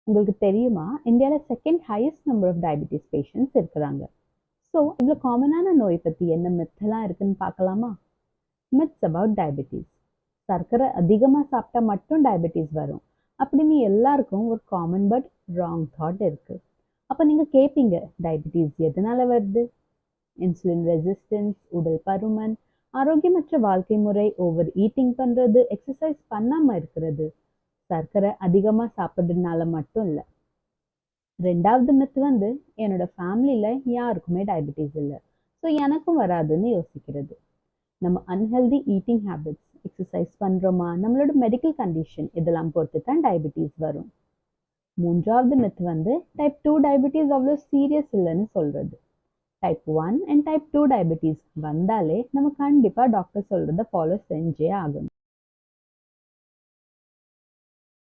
உங்களுக்கு தெரியுமா, இந்தியால second highest number of diabetes patients இருக்கிறாங்க. ஸோ, இவ்வளோ காமனான நோய் பத்தி என்ன மித்தெல்லாம் இருக்குன்னு பார்க்கலாமா? Myths about diabetes. சர்க்கரை அதிகமா சாப்பிட்டா மட்டும் டயபெட்டிஸ் வரும். அப்படின்னு எல்லாருக்கும் ஒரு காமன் பட் ராங் தாட் இருக்கு. அப்ப நீங்க கேட்பீங்க, டயபெட்டிஸ் எதனால வருது? இன்சுலின் ரெசிஸ்டன்ஸ், உடல் பருமன், ஆரோக்கியமற்ற வாழ்க்கை முறை, ஓவர் ஈட்டிங் பண்றது, எக்ஸசைஸ் பண்ணாம இருக்கிறது, சர்க்கரை அதிகமா சாப்பிட்றதுனால மட்டும் இல்ல. 2வது மித் வந்து என்னோட ஃபேமிலில யாருக்குமே டயபெட்டிஸ் இல்ல. ஸோ எனக்கும் வராதுன்னு யோசிக்கிறது. நம்ம அன்ஹெல்தி ஈட்டிங் ஹேபிட்ஸ், எக்ஸசைஸ் பண்றோமா, நம்மளோட மெடிக்கல் கண்டிஷன் இதெல்லாம் பொறுத்து தான் டயபெட்டிஸ் வரும். 3வது மித் வந்து டைப் 2 டயபெட்டிஸ் அவ்வளோ சீரியஸ் இல்லைன்னு சொல்றது. டைப் 1 அண்ட் டைப் 2 டயபெட்டிஸ் வந்தாலே நம்ம கண்டிப்பா டாக்டர் சொல்றத ஃபாலோ செஞ்சே ஆகணும்.